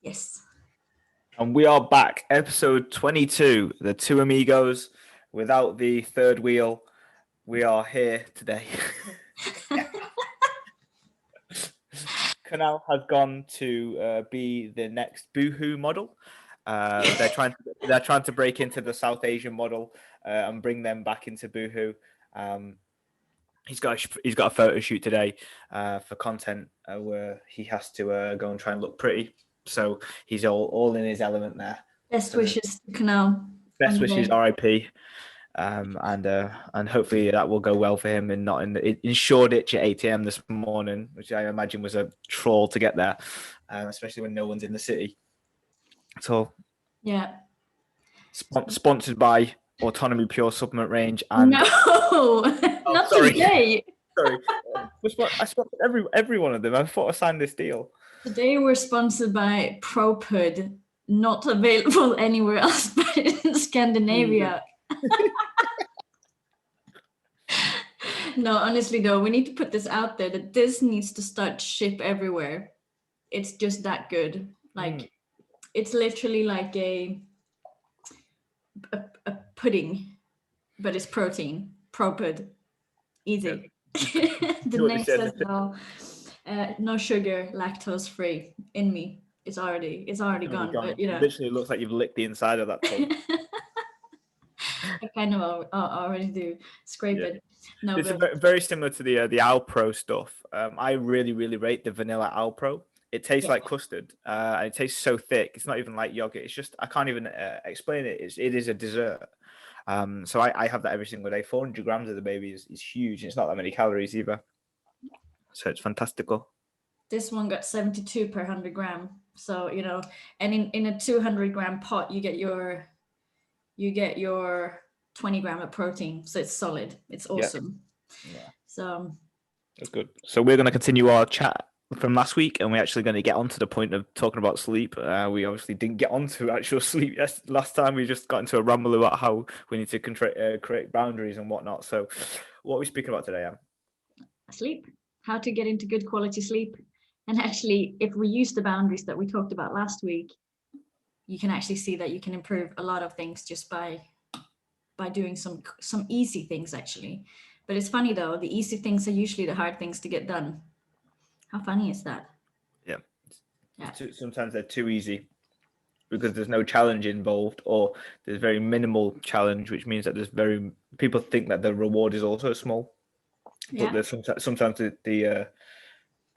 Yes. And we are back, episode 22, the two amigos without the third wheel. We are here today. Canal has gone to be the next Boohoo model. They're trying to break into the South Asian model and bring them back into Boohoo. He's got a photo shoot today for content where he has to go and try and look pretty. So he's all in his element there. Best wishes to Canal. Best wishes, RIP. And hopefully that will go well for him and not in Shoreditch at 8 a.m. this morning, which I imagine was a troll to get there, especially when no one's in the city. So yeah, sponsored by Autonomy Pure Supplement Range and not today. Sorry, I sponsored every one of them. I thought I signed this deal. Today we're sponsored by ProPud, not available anywhere else but in Scandinavia. No, honestly though, we need to put this out there that this needs to start ship everywhere. It's just that good. Like it's literally like a pudding, but it's protein. ProPud. Easy. The name says it all. No sugar, lactose free. In me. It's already gone. But, It literally looks like you've licked the inside of that tub. I kind of already do. Scrape it. No, it's very similar to the Alpro stuff. I really, really rate the vanilla Alpro. It tastes like custard, and it tastes so thick. It's not even like yogurt. It's just I can't even explain it. It is a dessert. So I have that every single day. 400 grams of the baby is huge. It's not that many calories either. So it's fantastical. This one got 72 per 100 gram. So, and in a 200 gram pot, you get your 20 gram of protein. So it's solid. It's awesome. Yeah. So that's good. So we're going to continue our chat from last week, and we're actually going to get on to the point of talking about sleep. We obviously didn't get on to actual sleep last time. We just got into a rumble about how we need to create boundaries and whatnot. So what are we speaking about today, Anne? Sleep. How to get into good quality sleep. And actually, if we use the boundaries that we talked about last week, you can actually see that you can improve a lot of things just by doing some easy things, actually. But it's funny, though. The easy things are usually the hard things to get done. How funny is that? Yeah. Sometimes they're too easy because there's no challenge involved, or there's very minimal challenge, which means that people think that the reward is also small. Yeah. But there's sometimes the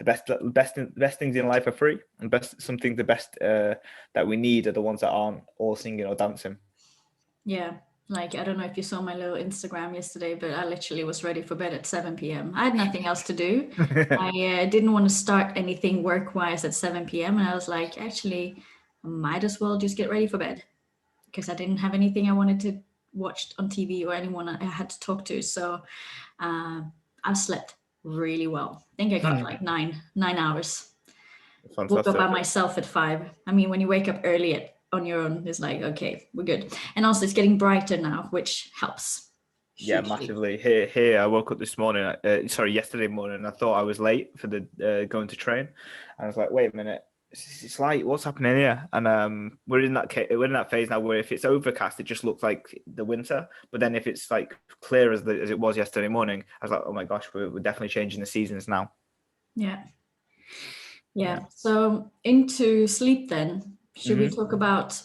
best things in life are free, and the best that we need are the ones that aren't all singing or dancing. Yeah. Like, I don't know if you saw my little Instagram yesterday, but I literally was ready for bed at 7 p.m. I had nothing else to do. I didn't want to start anything work-wise at 7 p.m. And I was like, actually, I might as well just get ready for bed because I didn't have anything I wanted to watch on TV or anyone I had to talk to. So I've slept really well. I think I got like 9 hours. Fantastic. Woke up by myself at 5. I mean, when you wake up early on your own, it's like, okay, we're good. And also it's getting brighter now, which helps. Yeah, massively. Here, I woke up yesterday morning. I thought I was late for the going to train. And I was like, wait a minute, it's light. What's happening here? And we're in that phase now where if it's overcast, it just looks like the winter. But then if it's like clear as it was yesterday morning, I was like, oh my gosh, we're definitely changing the seasons now. Yeah. So into sleep then. Should we talk about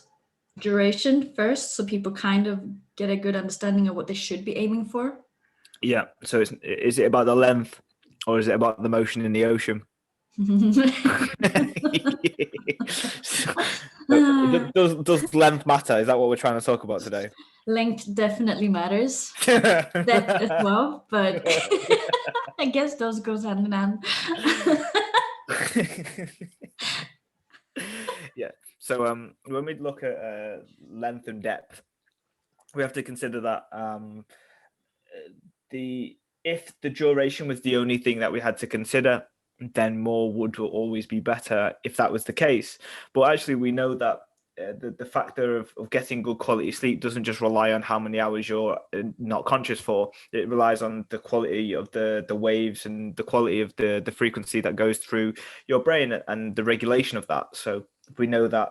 duration first so people kind of get a good understanding of what they should be aiming for? Yeah. So is it about the length or is it about the motion in the ocean? Does length matter? Is that what we're trying to talk about today? Length definitely matters. Depth as well, but I guess those goes hand in hand. Yeah. So when we look at length and depth, we have to consider that if the duration was the only thing that we had to consider, then more would always be better if that was the case. But actually, we know that the factor of getting good quality sleep doesn't just rely on how many hours you're not conscious for. It relies on the quality of the waves and the quality of the frequency that goes through your brain and the regulation of that. So we know that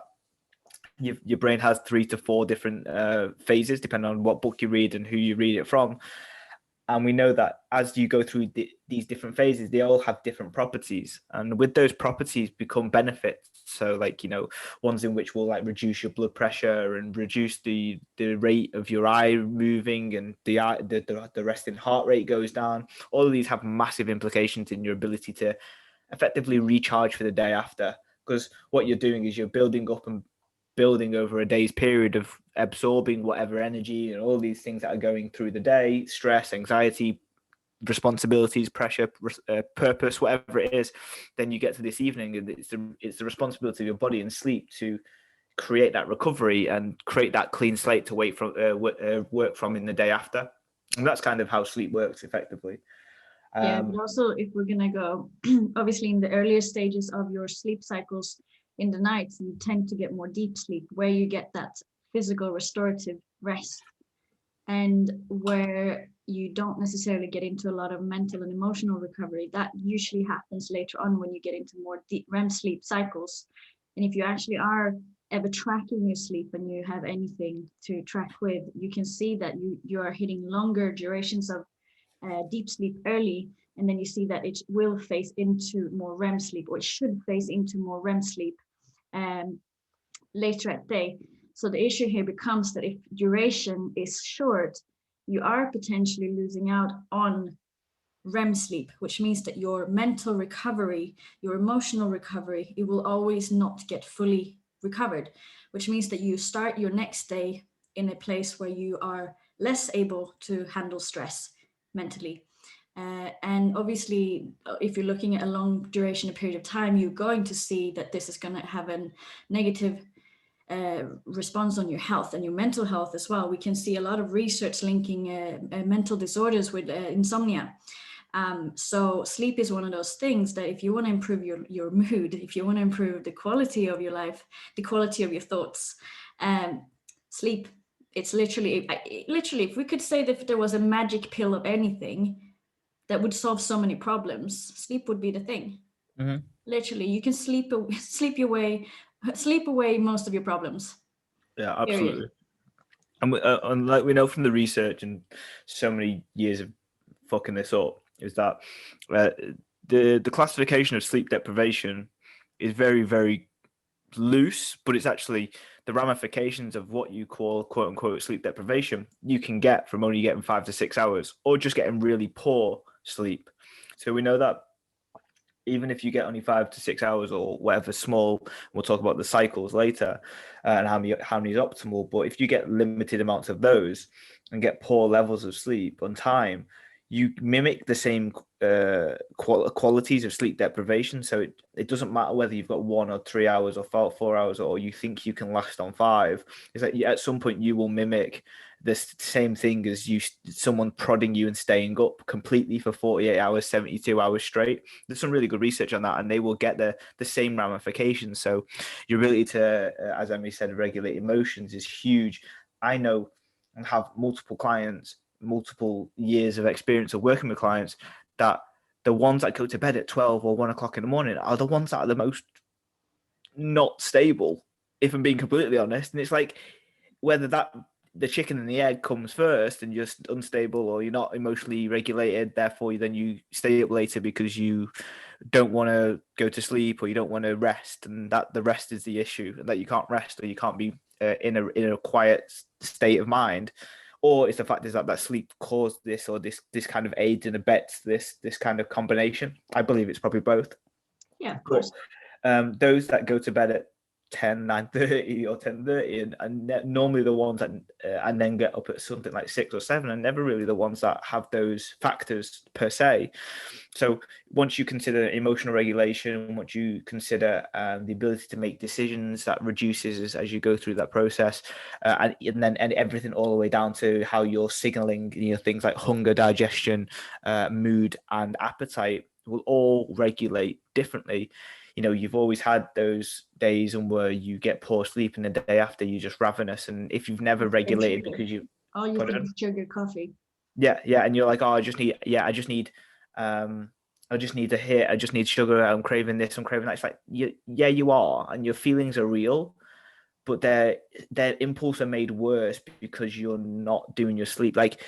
your brain has 3 to 4 different phases, depending on what book you read and who you read it from. And we know that as you go through these different phases, they all have different properties. And with those properties become benefits. So like, ones in which will like reduce your blood pressure and reduce the rate of your eye moving, and the resting heart rate goes down. All of these have massive implications in your ability to effectively recharge for the day after. Because what you're doing is you're building up and building over a day's period of absorbing whatever energy and all these things that are going through the day, stress, anxiety, responsibilities, pressure, purpose, whatever it is. Then you get to this evening, and it's the responsibility of your body and sleep to create that recovery and create that clean slate to work from in the day after. And that's kind of how sleep works effectively. Yeah, but also if we're gonna go, obviously in the earlier stages of your sleep cycles, in the nights, you tend to get more deep sleep, where you get that physical restorative rest, and where you don't necessarily get into a lot of mental and emotional recovery. That usually happens later on when you get into more deep REM sleep cycles. And if you actually are ever tracking your sleep and you have anything to track with, you can see that you are hitting longer durations of deep sleep early, and then you see that it will phase into more REM sleep, or it should phase into more REM sleep later at day. So the issue here becomes that if duration is short, you are potentially losing out on REM sleep, which means that your mental recovery, your emotional recovery, it will always not get fully recovered, which means that you start your next day in a place where you are less able to handle stress mentally. And obviously, if you're looking at a long duration, a period of time, you're going to see that this is going to have a negative response on your health and your mental health as well. We can see a lot of research linking mental disorders with insomnia. So sleep is one of those things that if you want to improve your mood, if you want to improve the quality of your life, the quality of your thoughts, sleep, it's literally, if we could say that if there was a magic pill of anything that would solve so many problems, sleep would be the thing. Mm-hmm. Literally, you can sleep away most of your problems. Yeah, absolutely. And like we know from the research and so many years of fucking this up, is that the classification of sleep deprivation is very, very loose, but it's actually the ramifications of what you call quote unquote sleep deprivation you can get from only getting 5 to 6 hours or just getting really poor sleep. So we know that even if you get only 5 to 6 hours or whatever small, we'll talk about the cycles later and how many is optimal. But if you get limited amounts of those and get poor levels of sleep on time, you mimic the same qualities of sleep deprivation. So it doesn't matter whether you've got 1 or 3 hours or 4 hours or you think you can last on 5. It's like at some point you will mimic this same thing as someone prodding you and staying up completely for 48 hours, 72 hours straight. There's some really good research on that, and they will get the same ramifications. So your ability to, as Emily said, regulate emotions is huge. I know and have multiple clients, multiple years of experience of working with clients, that the ones that go to bed at 12 or 1 o'clock in the morning are the ones that are the most not stable, if I'm being completely honest. And it's like whether the chicken and the egg comes first and you're just unstable or you're not emotionally regulated, therefore then you stay up later because you don't want to go to sleep or you don't want to rest, and that the rest is the issue, and that you can't rest or you can't be in a quiet state of mind, or it's the fact is that sleep caused this, or this kind of aids and abets this kind of combination. I believe it's probably both. Yeah, of course. Those that go to bed at 10, 9:30 or 10:30 and normally the ones that and then get up at something like 6 or 7 are never really the ones that have those factors per se. So once you consider emotional regulation, once you consider the ability to make decisions, that reduces as you go through that process, and then everything all the way down to how you're signaling, things like hunger, digestion, mood and appetite will all regulate differently. You've always had those days where you get poor sleep and the day after you're just ravenous. And if you've never regulated because you think is sugar, coffee. Yeah. And you're like, oh, I just need I just need a hit. I just need sugar. I'm craving this. I'm craving that. It's like, yeah, you are, and your feelings are real, but their impulse are made worse because you're not doing your sleep. Like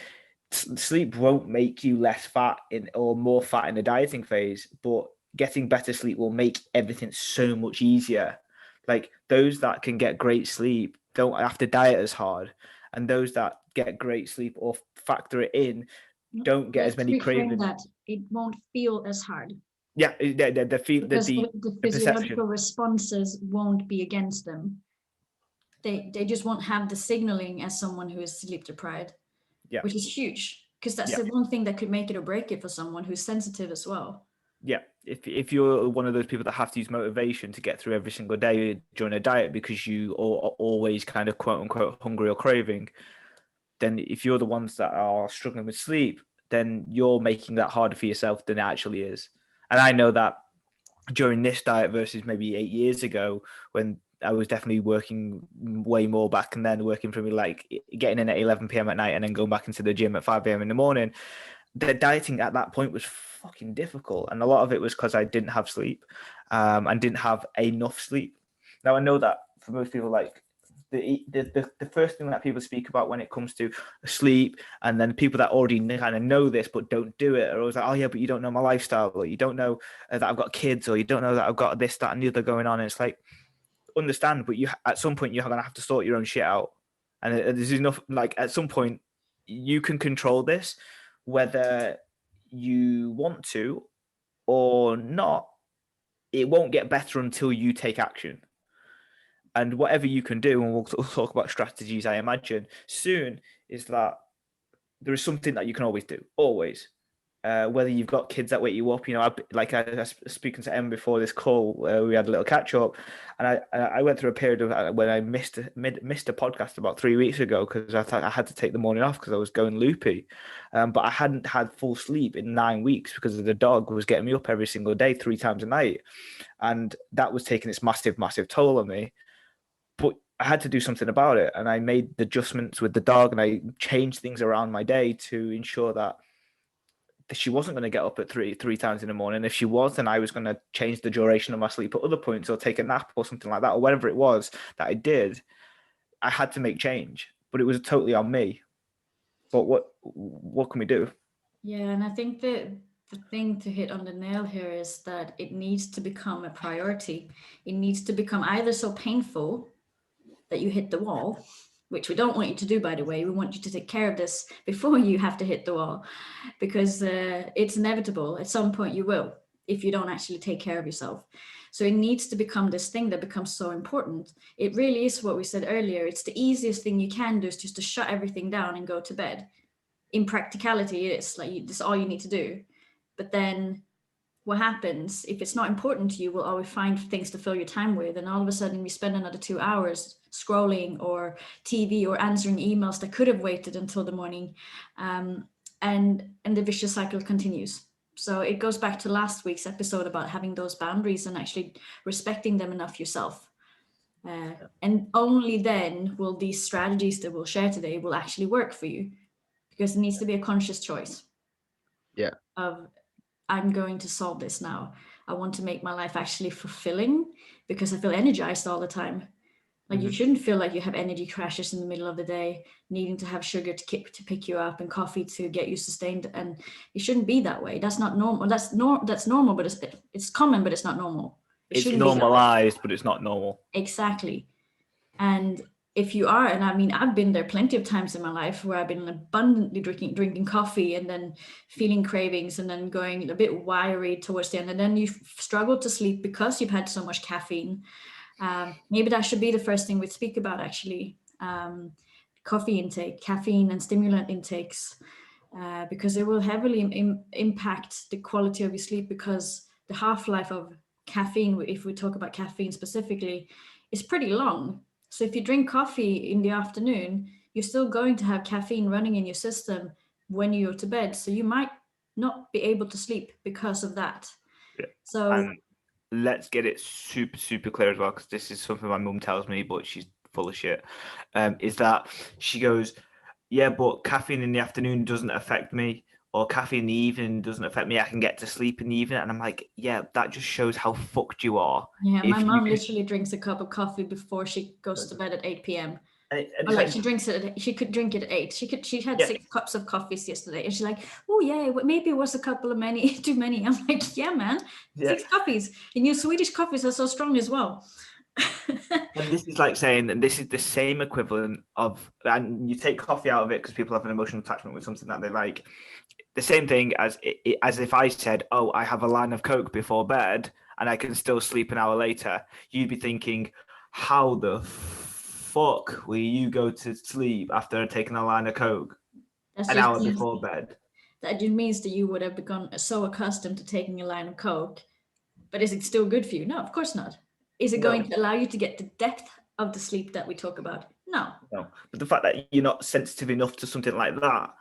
sleep won't make you less fat in or more fat in the dieting phase, but getting better sleep will make everything so much easier. Like those that can get great sleep don't have to diet as hard, and those that get great sleep or factor it in don't get as Let's many reframe cravings. that. It won't feel as hard Yeah, the feel because the the physiological perception. responses won't be against them. They just won't have the signaling as someone who is sleep deprived, Yeah, which is huge because that's yeah. the one thing that could make it or break it for someone who's sensitive as well. Yeah, if you're one of those people that have to use motivation to get through every single day during a diet because you are always kind of quote unquote hungry or craving, then if you're the ones that are struggling with sleep, then you're making that harder for yourself than it actually is. And I know that during this diet versus maybe 8 years ago when I was definitely working way more back and then working for me like getting in at 11 p.m. at night and then going back into the gym at 5 a.m. in the morning, the dieting at that point was fucking difficult, and a lot of it was because I didn't have sleep, and didn't have enough sleep. Now I know that for most people, like the first thing that people speak about when it comes to sleep, and then people that already kind of know this but don't do it are always like, oh yeah, but you don't know my lifestyle, or you don't know that I've got kids, or you don't know that I've got this, that, and the other going on. And it's like, understand, but you at some point you're gonna have to sort your own shit out, and there's enough. Like at some point, you can control this, whether you want to or not. It won't get better until you take action. And whatever you can do, and we'll talk about strategies, I imagine, soon, is that there is something that you can always do, always. Whether you've got kids that wake you up, I was speaking to Em before this call, we had a little catch up, and I went through a period of when I missed a podcast about 3 weeks ago because I thought I had to take the morning off because I was going loopy, but I hadn't had full sleep in 9 weeks because the dog was getting me up every single day, 3 times a night, and that was taking its massive toll on me. But I had to do something about it, and I made the adjustments with the dog, and I changed things around my day to ensure that she wasn't going to get up at three times in the morning. If she was, then I was going to change the duration of my sleep at other points, or take a nap or something like that, or whatever it was that I did. I had to make change, but it was totally on me. But what can we do? Yeah, and I think that the thing to hit on the nail here is that it needs to become a priority. It needs to become either so painful that you hit the wall, which we don't want you to do, by the way. We want you to take care of this before you have to hit the wall, because it's inevitable. At some point, you will, if you don't actually take care of yourself. So it needs to become this thing that becomes so important. It really is what we said earlier. It's the easiest thing you can do is just to shut everything down and go to bed. In practicality, it's like this is all you need to do. But then what happens if it's not important to you? Will always find things to fill your time with, and all of a sudden we spend another 2 hours scrolling or TV or answering emails that could have waited until the morning, and the vicious cycle continues. So it goes back to last week's episode about having those boundaries and actually respecting them enough yourself. And only then will these strategies that we'll share today will actually work for you, because it needs to be a conscious choice Yeah. of, I'm going to solve this now. I want to make my life actually fulfilling because I feel energized all the time. Like you shouldn't feel like you have energy crashes in the middle of the day, needing to have sugar to pick you up and coffee to get you sustained. And it shouldn't be that way. That's not normal. That's normal, but it's common, but it's not normal. It It's shouldn't be that way. normalized, but it's not normal. Exactly. And if you are, and I mean, I've been there plenty of times in my life where I've been abundantly drinking coffee and then feeling cravings and then going a bit wiry towards the end, and then you struggle to sleep because you've had so much caffeine. Maybe that should be the first thing we speak about, actually. Coffee intake, caffeine and stimulant intakes, because it will heavily impact the quality of your sleep, because the half-life of caffeine, if we talk about caffeine specifically, is pretty long. So if you drink coffee in the afternoon, you're still going to have caffeine running in your system when you go to bed. So you might not be able to sleep because of that. Yeah. So And let's get it super clear as well, because this is something my mum tells me, but she's full of shit. Is that she goes, yeah, but caffeine in the afternoon doesn't affect me. or caffeine in the evening doesn't affect me. I can get to sleep in the evening. And I'm like, yeah, that just shows how fucked you are. Yeah, my If you mom can, literally drinks a cup of coffee before she goes to bed at 8 p.m. and Or it's like like, she drinks it, she could drink it at 8. She had yeah, 6 cups of coffees yesterday. And she's like, oh yeah, maybe it was a couple of many, too many. I'm like, yeah, man, yeah. 6 coffees. And your Swedish coffees are so strong as well. And this is like saying, and this is the same equivalent of, and you take coffee out of it because people have an emotional attachment with something that they like. The same thing as if I said, "Oh, I have a line of Coke before bed, and I can still sleep an hour later." You'd be thinking, "How the fuck will you go to sleep after taking a line of Coke That's an just hour means before bed?" that just means that you would have become so accustomed to taking a line of Coke. But is it still good for you? No, of course not. Is it going No, to allow you to get the depth of the sleep that we talk about? No. no. But the fact that you're not sensitive enough to something like that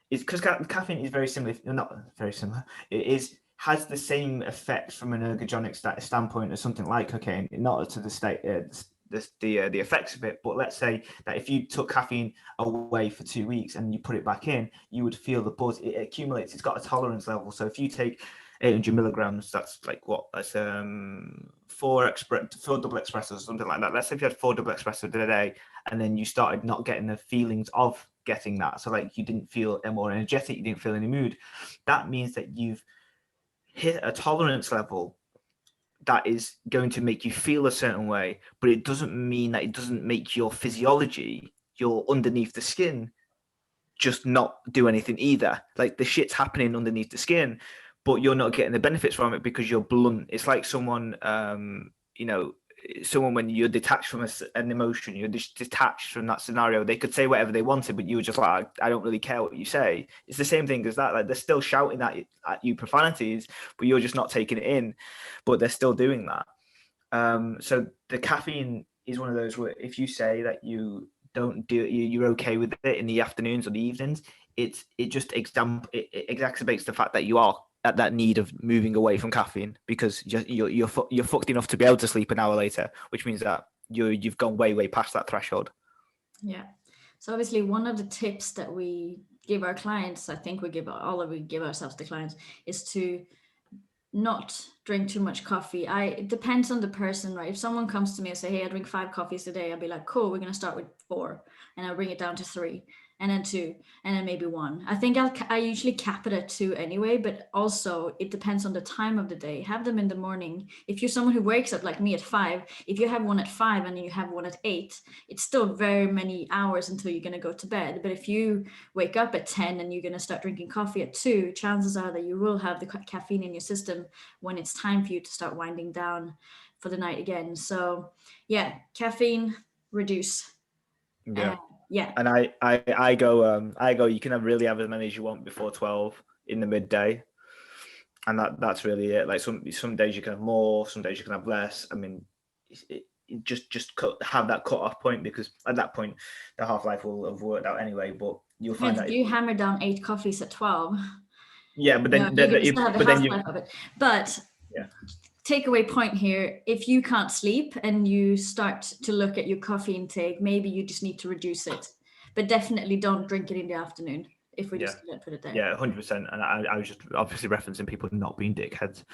is because caffeine is very similar, not very similar. It is has the same effects from an ergogenic standpoint as something like cocaine, not to the state the effects of it. But let's say that if you took caffeine away for 2 weeks and you put it back in, you would feel the buzz. It accumulates. It's got a tolerance level. So if you take 800 milligrams, that's like what? That's four double espressos or something like that. Let's say if you had 4 double espressos a day, and then you started not getting the feelings of getting that. So like you didn't feel more energetic, you didn't feel any mood. That means that you've hit a tolerance level that is going to make you feel a certain way, but it doesn't mean that it doesn't make your physiology, your underneath the skin, just not do anything either. Like the shit's happening underneath the skin, but you're not getting the benefits from it because you're blunt. It's like someone, someone when you're detached from an emotion, you're just detached from that scenario. They could say whatever they wanted, but you were just like, I don't really care what you say. It's the same thing as that. Like they're still shouting at you profanities, but you're just not taking it in. But they're still doing that. So the caffeine is one of those where if you say that you don't do it, you're okay with it in the afternoons or the evenings, it exacerbates the fact that you are at that need of moving away from caffeine because you're fucked enough to be able to sleep an hour later, which means that you've gone way past that threshold. Yeah. So obviously one of the tips that we give our clients, I think we give ourselves to clients, is to not drink too much coffee. It depends on the person, right? If someone comes to me and say, hey, I drink 5 coffees a day, I'll be like, cool, we're going to start with 4, and I'll bring it down to 3, and then 2, and then maybe 1. I think I usually cap it at 2 anyway, but also it depends on the time of the day. Have them in the morning. If you're someone who wakes up like me at 5, if you have one at 5 and then you have one at 8, it's still very many hours until you're going to go to bed. But if you wake up at 10 and you're going to start drinking coffee at 2, chances are that you will have the caffeine in your system when it's time for you to start winding down for the night again. So yeah, caffeine, reduce. Yeah. Yeah. And I go, you can really have as many as you want before 12 in the midday. And that's really it. Like some days you can have more, some days you can have less. I mean, just have that cut off point because at that point the half life will have worked out anyway. But you'll find that if you hammer down 8 coffees at 12, yeah, but then you're going to still have the half you life of it. But yeah. Takeaway point here: if you can't sleep and you start to look at your coffee intake, maybe you just need to reduce it. But definitely don't drink it in the afternoon. If we just didn't put it there. Yeah, 100%. And I was just obviously referencing people not being dickheads.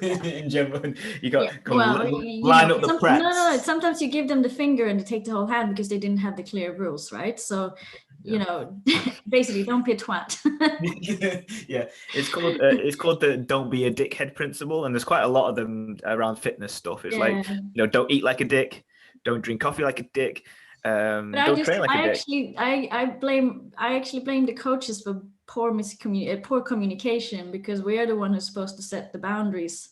In general, you got line up the press. No. Sometimes you give them the finger and they take the whole hand because they didn't have the clear rules, right? So, basically, don't be a twat. Yeah, it's called the "don't be a dickhead" principle, and there's quite a lot of them around fitness stuff. It's like don't eat like a dick, don't drink coffee like a dick. Don't train like a dick. I actually blame the coaches for poor communication because we are the one who's supposed to set the boundaries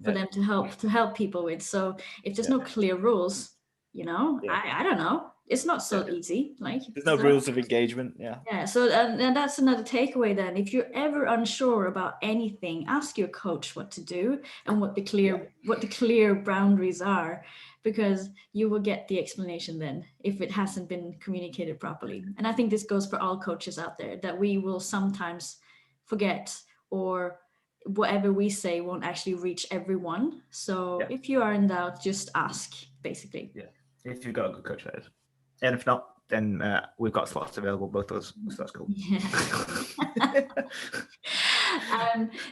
for them to help people with. So if there's no clear rules, I don't know. It's not so easy. Like there's no rules of engagement. Yeah. So and that's another takeaway. Then, if you're ever unsure about anything, ask your coach what to do and what the clear boundaries are, because you will get the explanation then if it hasn't been communicated properly. And I think this goes for all coaches out there, that we will sometimes forget, or whatever we say won't actually reach everyone. So if you are in doubt, just ask, basically. Yeah, if you've got a good coach, that is. And if not, then we've got slots available, both of us. So that's cool. Yeah.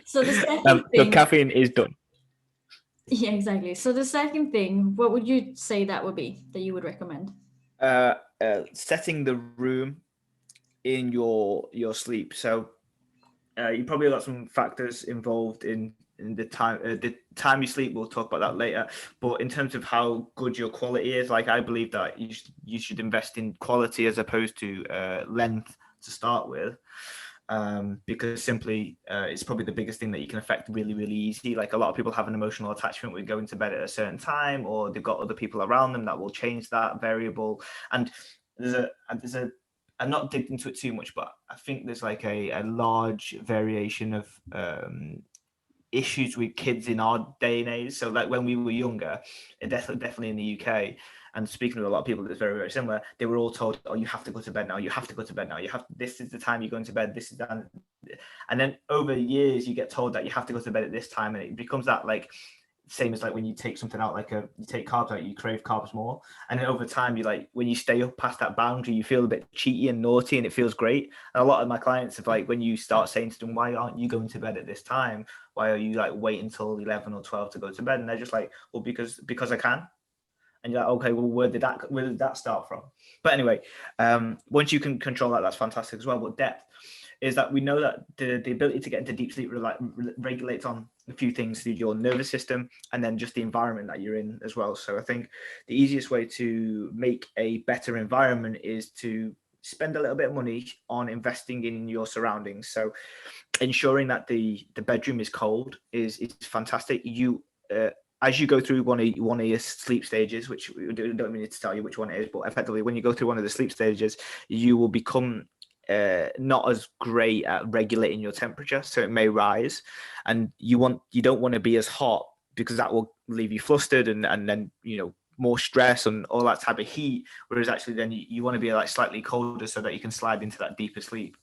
So the second So thing, caffeine is done. yeah, exactly. So the second thing, what would you say that would be that you would recommend? Setting the room in your sleep. So you probably got some factors involved in the time you sleep. We'll talk about that later. But in terms of how good your quality is, like I believe that you should invest in quality as opposed to length to start with. Because simply it's probably the biggest thing that you can affect really, really easy. Like a lot of people have an emotional attachment with going to bed at a certain time, or they've got other people around them that will change that variable. And I'm not digged into it too much, but I think there's like a large variation of issues with kids in our day and age. So like when we were younger, definitely in the UK, and speaking to a lot of people that's very, very similar, they were all told, oh, you have to go to bed now, you have to go to bed now, this is the time you're going to bed, this is that. And then over years you get told that you have to go to bed at this time, and it becomes that like same as like when you take something out, like you take carbs out, you crave carbs more. And then over time, you like when you stay up past that boundary, you feel a bit cheaty and naughty, and it feels great. And a lot of my clients have like, when you start saying to them, why aren't you going to bed at this time? Why are you like wait until 11 or 12 to go to bed? And they're just like, well, because I can. And you're like, okay, well, where did that start from? But anyway, once you can control that, that's fantastic as well. But depth is that we know that the ability to get into deep sleep regulates on a few things through your nervous system, and then just the environment that you're in as well. So I think the easiest way to make a better environment is to spend a little bit of money on investing in your surroundings. So ensuring that the bedroom is cold is fantastic. As you go through one of your sleep stages, which we don't need to tell you which one it is, but effectively when you go through one of the sleep stages, you will become not as great at regulating your temperature, so it may rise, and you don't want to be as hot, because that will leave you flustered and then more stress and all that type of heat. Whereas actually then you want to be like slightly colder so that you can slide into that deeper sleep.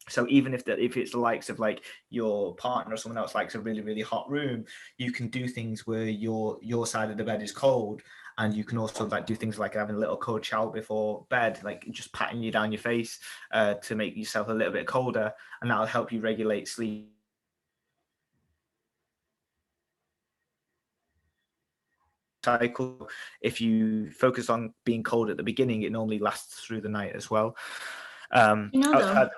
So even if it's the likes of like your partner or someone else likes a really, really hot room, you can do things where your side of the bed is cold, and you can also like do things like having a little cold shower before bed, like just patting you down your face to make yourself a little bit colder, and that'll help you regulate sleep cycle. If you focus on being cold at the beginning, it normally lasts through the night as well. Though,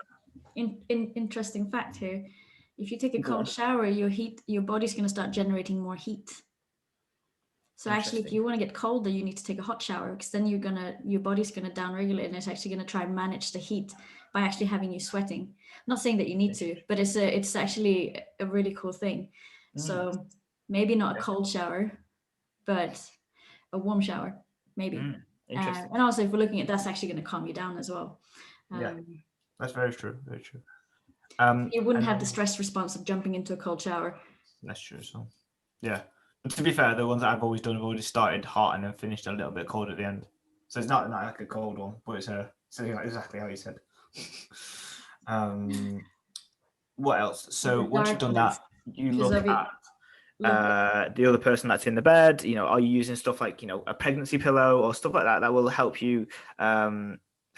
interesting fact here. If you take a cold shower, your body's going to start generating more heat. So actually, if you want to get colder, you need to take a hot shower, because then your body's going to downregulate, and it's actually going to try and manage the heat by actually having you sweating. I'm not saying that you need to, but it's actually a really cool thing. So maybe not a cold shower, but a warm shower, maybe. And also, if we're looking at that's actually going to calm you down as well. Yeah, that's very true. Very true. You wouldn't have the stress response of jumping into a cold shower. That's true. So, yeah. But to be fair, the ones that I've always done have always started hot and then finished a little bit cold at the end. So it's not like a cold one, but it's exactly how you said. What else? So once you've done that, you look at the other person that's in the bed. Are you using stuff like a pregnancy pillow or stuff like that will help you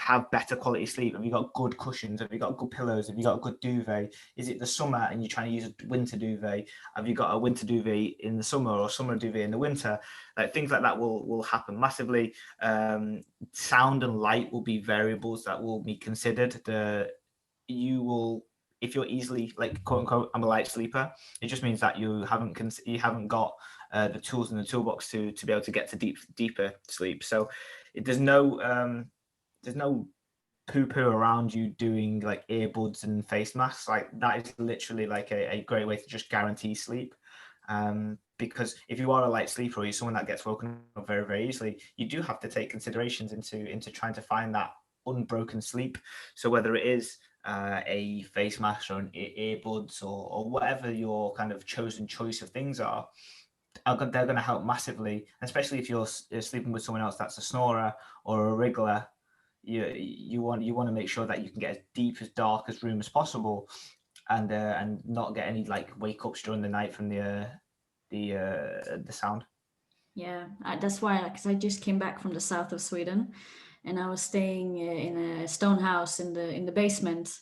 have better quality sleep? Have you got good cushions? Have you got good pillows? Have you got a good duvet? Is it the summer and you're trying to use a winter duvet? Have you got a winter duvet in the summer or summer duvet in the winter? Like things like that will happen massively. Sound and light will be variables that will be considered. If you're easily like quote unquote, I'm a light sleeper, it just means that you haven't got the tools in the toolbox to be able to get to deeper sleep. So there's no poo-poo around you doing like earbuds and face masks. Like that is literally like a great way to just guarantee sleep. Because if you are a light sleeper or you're someone that gets woken up very, very easily, you do have to take considerations into trying to find that unbroken sleep. So whether it is a face mask or an earbuds or whatever your kind of chosen choice of things are, they're going to help massively, especially if you're sleeping with someone else that's a snorer or a wriggler. You want to make sure that you can get as deep, as dark as room as possible, and not get any like wake ups during the night from the sound. Yeah, that's why, because I just came back from the south of Sweden, and I was staying in a stone house in the basement,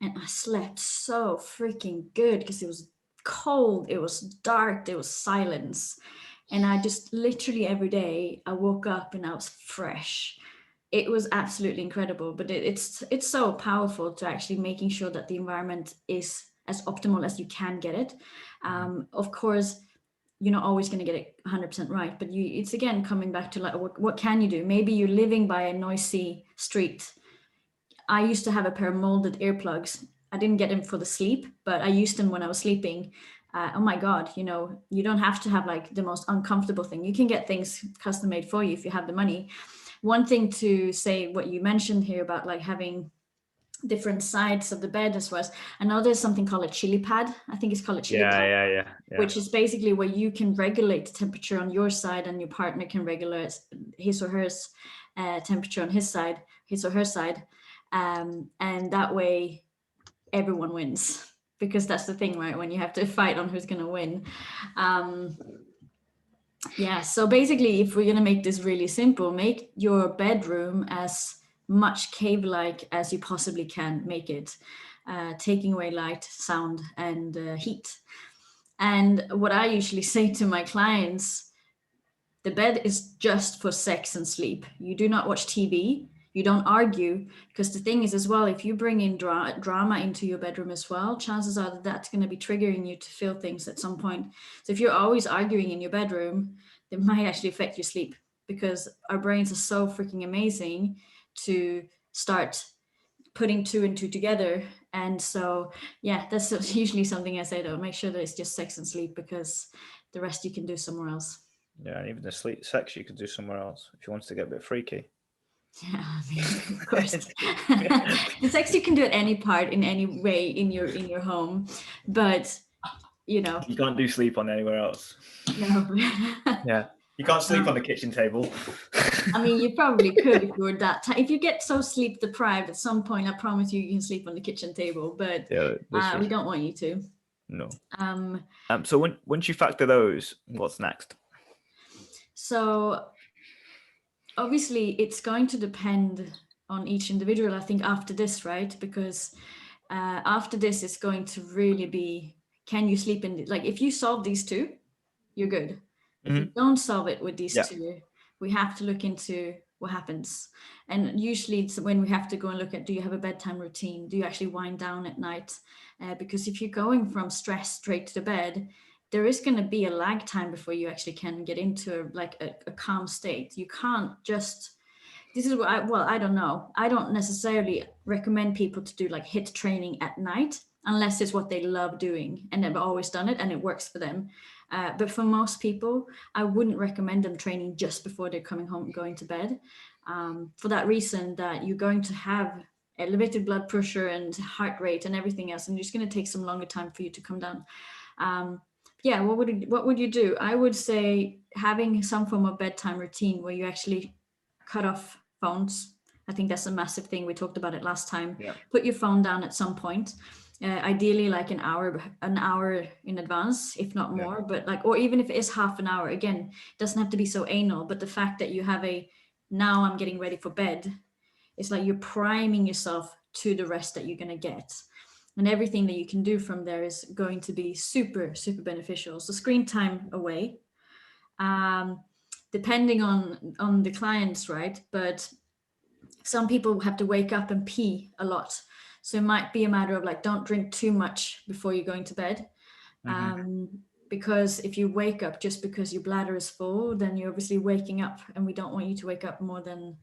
and I slept so freaking good because it was cold, it was dark, there was silence, and I just literally every day I woke up and I was fresh. It was absolutely incredible, but it's so powerful to actually making sure that the environment is as optimal as you can get it. Of course, you're not always going to get it 100% right, but it's again coming back to like what can you do. Maybe you're living by a noisy street. I used to have a pair of molded earplugs. I didn't get them for the sleep, but I used them when I was sleeping. Oh my God, you don't have to have like the most uncomfortable thing. You can get things custom made for you if you have the money. One thing to say, what you mentioned here about like having different sides of the bed as well. I know there's something called a chili pad. I think it's called a chili pad, Yeah. which is basically where you can regulate the temperature on your side and your partner can regulate his or hers temperature on his or her side. And that way everyone wins, because that's the thing, right? When you have to fight on who's going to win. Yeah, so basically, if we're going to make this really simple, make your bedroom as much cave-like as you possibly can make it, taking away light, sound, and heat. And what I usually say to my clients, the bed is just for sex and sleep. You do not watch TV. You don't argue, because the thing is as well, if you bring in drama into your bedroom as well, chances are that that's going to be triggering you to feel things at some point. So if you're always arguing in your bedroom, it might actually affect your sleep, because our brains are so freaking amazing to start putting two and two together. And so, yeah, that's usually something I say, though. Make sure that it's just sex and sleep, because the rest you can do somewhere else. Yeah, and even the sex you could do somewhere else if you wanted to get a bit freaky. Yeah, I mean, of course. The sex you can do at any part in any way in your home, but you can't do sleep on anywhere else. No. Yeah, you can't sleep on the kitchen table. I mean, you probably could if you were that if you get so sleep deprived at some point, I promise you can sleep on the kitchen table, but we don't want you to. No. So once you factor those, what's next? So obviously it's going to depend on each individual, I think, after this, right? Because after this, it's going to really be, can you sleep in, like, if you solve these two, you're good. If you don't solve it with these two, we have to look into what happens. And usually it's when we have to go and look at, do you have a bedtime routine? Do you actually wind down at night? Because if you're going from stress straight to the bed, there is going to be a lag time before you actually can get into a calm state. You can't just, this is what I don't know. I don't necessarily recommend people to do like HIIT training at night, unless it's what they love doing and they've always done it and it works for them. But for most people, I wouldn't recommend them training just before they're coming home and going to bed. For that reason, that you're going to have elevated blood pressure and heart rate and everything else, and it's going to take some longer time for you to come down. Yeah, what would you do? I would say having some form of bedtime routine where you actually cut off phones. I think that's a massive thing. We talked about it last time. Yeah. Put your phone down at some point. Ideally like an hour in advance, if not more, but like, or even if it is half an hour, again, it doesn't have to be so anal, but the fact that you have now I'm getting ready for bed, it's like you're priming yourself to the rest that you're going to get. And everything that you can do from there is going to be super, super beneficial. So screen time away, depending on the clients, right? But some people have to wake up and pee a lot. So it might be a matter of like, don't drink too much before you're going to bed. Because if you wake up just because your bladder is full, then you're obviously waking up, and we don't want you to wake up more than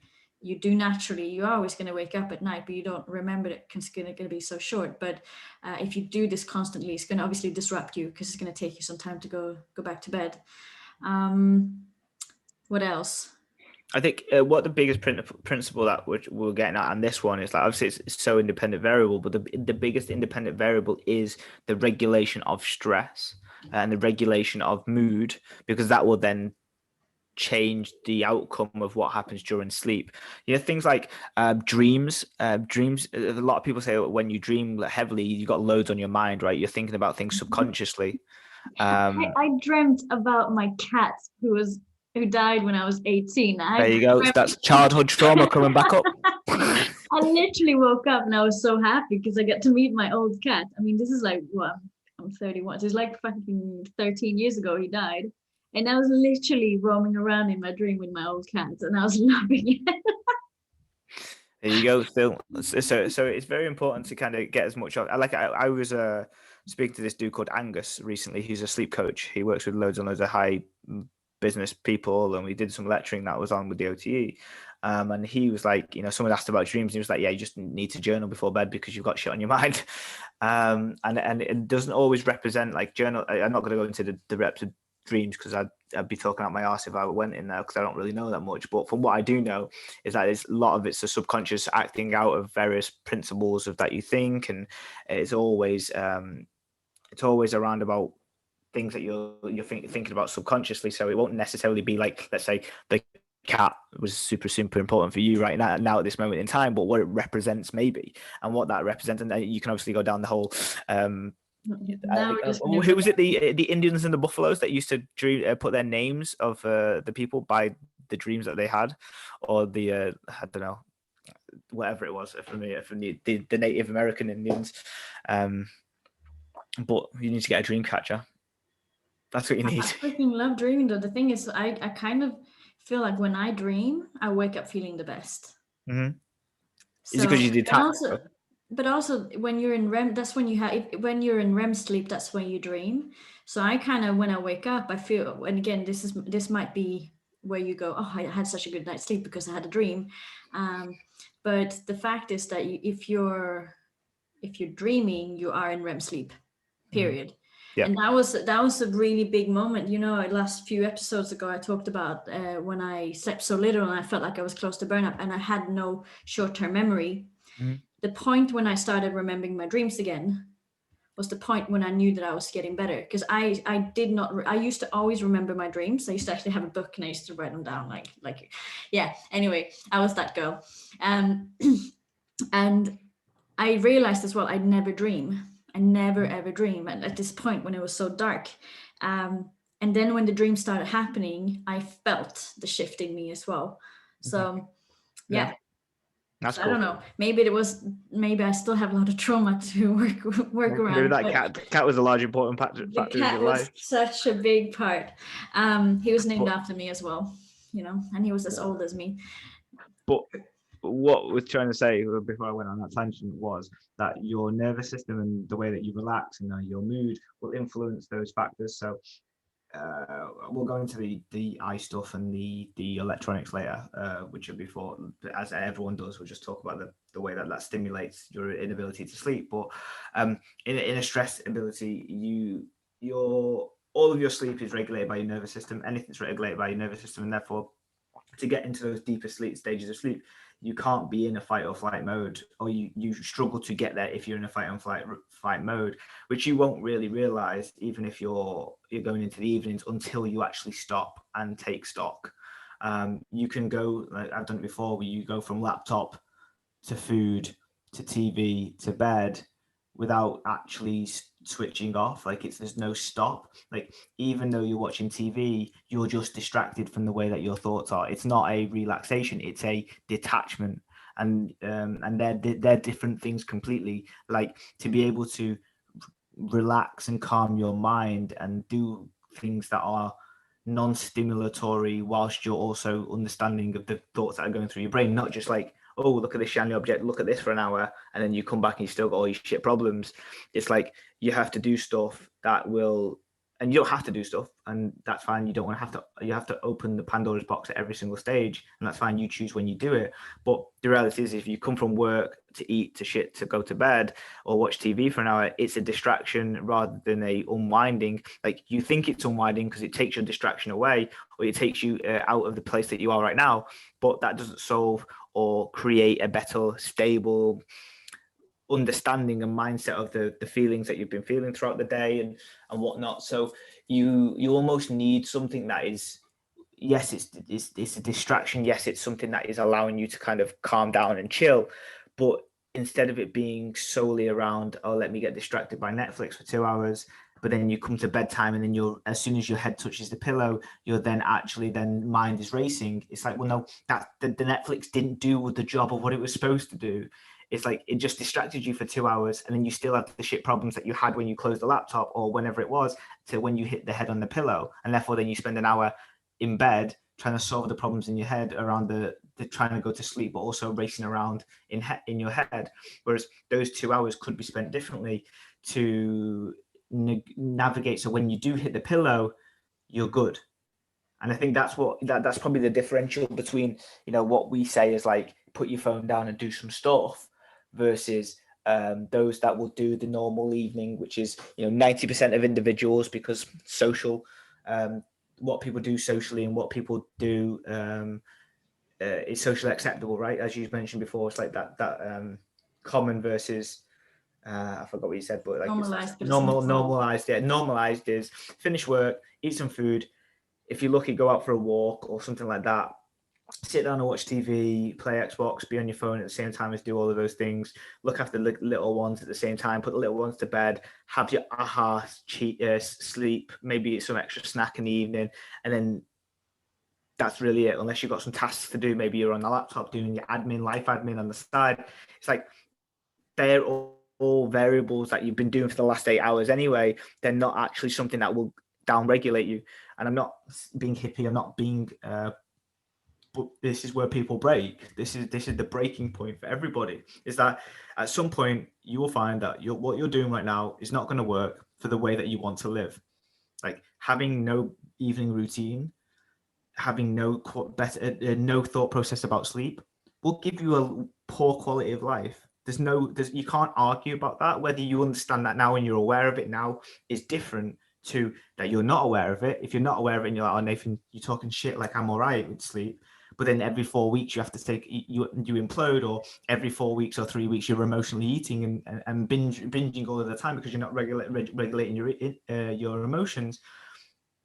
you do naturally. You're always going to wake up at night, but you don't remember it because it's going to be so short. But if you do this constantly, it's going to obviously disrupt you, because it's going to take you some time to go back to bed. What else? I think what the biggest principle that we're getting at on this one is, like, obviously it's so independent variable, but the biggest independent variable is the regulation of stress and the regulation of mood, because that will then change the outcome of what happens during sleep. Things like dreams. A lot of people say when you dream heavily, you got loads on your mind, right? You're thinking about things subconsciously. I dreamt about my cat who was who died when I was 18. There you go. That's childhood trauma coming back up. I literally woke up and I was so happy because I got to meet my old cat. I mean, this is like what, I'm 31. So it's like fucking 13 years ago he died. And I was literally roaming around in my dream with my old cat and I was loving it. There you go. Still, so it's very important to kind of get as much of. I was speaking to this dude called Angus recently. He's a sleep coach. He works with loads and loads of high business people, and we did some lecturing that was on with the OTE. And he was like, someone asked about dreams, and he was like, yeah, you just need to journal before bed because you've got shit on your mind. And it doesn't always represent like journal. I'm not going to go into the reps of dreams because I'd be talking out my arse if I went in there because I don't really know that much. But from what I do know is that a lot of it's the subconscious acting out of various principles of that you think, and it's always around about things that you're thinking about subconsciously. So it won't necessarily be like, let's say, the cat was super important for you right now at this moment in time, but what it represents maybe, and what that represents, and you can obviously go down the whole who was it, the Indians and the buffaloes that used to put their names of the people by the dreams that they had, or the I don't know, whatever it was from the Native American Indians. But you need to get a dream catcher. That's what you need. I freaking love dreaming though. The thing is, I kind of feel like when I dream, I wake up feeling the best. Mm-hmm. Is it because you detach? But also when you're in REM, that's when when you're in REM sleep, that's when you dream. So I kind of, when I wake up, I feel, and again, this might be where you go, oh, I had such a good night's sleep because I had a dream. But the fact is that if you're dreaming, you are in REM sleep, period. Mm-hmm. Yeah. And that was a really big moment. Last few episodes ago, I talked about when I slept so little and I felt like I was close to burnout and I had no short-term memory. Mm-hmm. The point when I started remembering my dreams again was the point when I knew that I was getting better, because I used to always remember my dreams. I used to actually have a book and I used to write them down like yeah. Anyway, I was that girl. And I realized as well, I never dream. I never ever dream at this point when it was so dark. And then when the dream started happening, I felt the shift in me as well. So yeah. That's cool. I don't know. Maybe I still have a lot of trauma to work around. Maybe that cat was a large important factor in your life. Such a big part. He was named after me as well, and he was as old as me. But what we're trying to say before I went on that tangent was that your nervous system and the way that you relax and your mood will influence those factors. So we'll go into the eye stuff and the electronics later, which are before, as everyone does. We'll just talk about the way that stimulates your inability to sleep. But in a stress ability, all of your sleep is regulated by your nervous system. Anything's regulated by your nervous system, and therefore, to get into those deeper stages of sleep, you can't be in a fight or flight mode, or you struggle to get there if you're in a fight or flight mode, which you won't really realize even if you're going into the evenings until you actually stop and take stock. You can go, like I've done it before, where you go from laptop to food to TV to bed without actually switching off. There's no stop. Like, even though you're watching TV, you're just distracted from the way that your thoughts are. It's not a relaxation, it's a detachment. And they're different things completely. Like, to be able to relax and calm your mind and do things that are non-stimulatory whilst you're also understanding of the thoughts that are going through your brain, not just like, oh, look at this shiny object, look at this for an hour, and then you come back and you still got all your shit problems. It's like you have to do stuff that will, and you don't have to do stuff, and that's fine. You don't want to have to, you have to open the Pandora's box at every single stage, and that's fine. You choose when you do it. But the reality is, if you come from work to eat, to shit, to go to bed, or watch TV for an hour, it's a distraction rather than a unwinding. Like, you think it's unwinding because it takes your distraction away, or it takes you out of the place that you are right now, but that doesn't solve or create a better, stable understanding and mindset of the feelings that you've been feeling throughout the day and whatnot. So you almost need something that is, yes, it's a distraction. Yes, it's something that is allowing you to kind of calm down and chill. But instead of it being solely around, oh, let me get distracted by Netflix for 2 hours, but then you come to bedtime and then you're, as soon as your head touches the pillow, you're then actually, then mind is racing. It's like, well, no, that the Netflix didn't do the job of what it was supposed to do. It's like it just distracted you for 2 hours, and then you still have the shit problems that you had when you closed the laptop or whenever it was, to when you hit the head on the pillow, and therefore then you spend an hour in bed trying to solve the problems in your head around the trying to go to sleep, but also racing around in your head. Whereas those 2 hours could be spent differently to navigate. So when you do hit the pillow, you're good. And I think that's what that's probably the differential between, you know, what we say is like put your phone down and do some stuff versus those that will do the normal evening, which is, you know, 90% of individuals, because social, what people do socially and what people do is socially acceptable, right? As you mentioned before, it's like that common versus I forgot what you said, but like Normalized, but normalized. Yeah, normalized is finish work, eat some food. If you're lucky, go out for a walk or something like that. Sit down and watch TV, play Xbox, be on your phone at the same time as do all of those things. Look after the little ones at the same time. Put the little ones to bed. Have your sleep. Maybe some extra snack in the evening, and then that's really it. Unless you've got some tasks to do, maybe you're on the laptop doing your life admin on the side. It's like they're all variables that you've been doing for the last 8 hours anyway. They're not actually something that will down-regulate you. And I'm not being hippie. I'm not being. But this is where people break. This is the breaking point for everybody. Is that at some point you will find that what you're doing right now is not going to work for the way that you want to live. Like having no evening routine, having no no thought process about sleep will give you a poor quality of life. You can't argue about that. Whether you understand that now and you're aware of it now is different to that you're not aware of it. If you're not aware of it and you're like, oh, Nathan, you're talking shit, like I'm all right with sleep. But then every 4 weeks you have to you implode, or every 4 weeks or 3 weeks you're emotionally eating and binging all of the time because you're not regulating your emotions.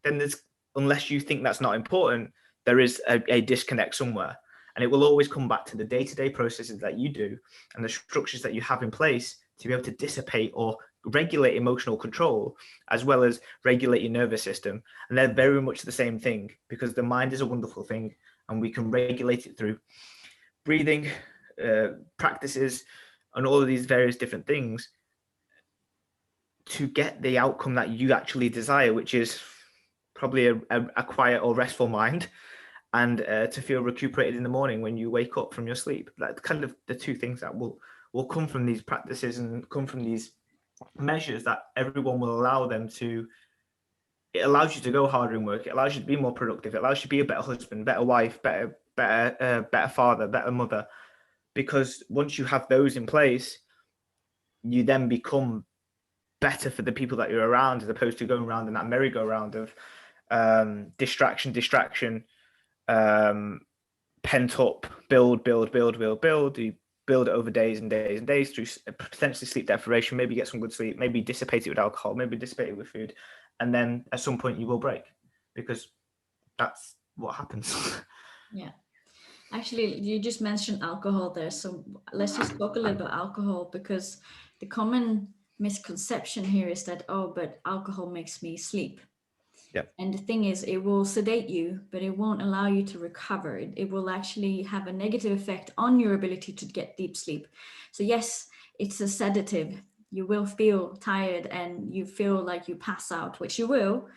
Then there's, unless you think that's not important, there is a disconnect somewhere. And it will always come back to the day-to-day processes that you do and the structures that you have in place to be able to dissipate or regulate emotional control, as well as regulate your nervous system. And they're very much the same thing, because the mind is a wonderful thing and we can regulate it through breathing practices and all of these various different things to get the outcome that you actually desire, which is probably a quiet or restful mind, and to feel recuperated in the morning when you wake up from your sleep. That's kind of the two things that will come from these practices and come from these measures that everyone will allow them to. It allows you to go harder in work. It allows you to be more productive. It allows you to be a better husband, better wife, better father, better mother. Because once you have those in place, you then become better for the people that you're around, as opposed to going around in that merry-go-round of distraction, pent up, build. You build it over days and days and days through potentially sleep deprivation. Maybe get some good sleep, maybe dissipate it with alcohol, maybe dissipate it with food. And then at some point you will break, because that's what happens. Yeah. Actually, you just mentioned alcohol there. So let's just talk a little about alcohol, because the common misconception here is that, oh, but alcohol makes me sleep. Yeah. And the thing is, it will sedate you, but it won't allow you to recover. It will actually have a negative effect on your ability to get deep sleep. So yes, it's a sedative. You will feel tired and you feel like you pass out, which you will.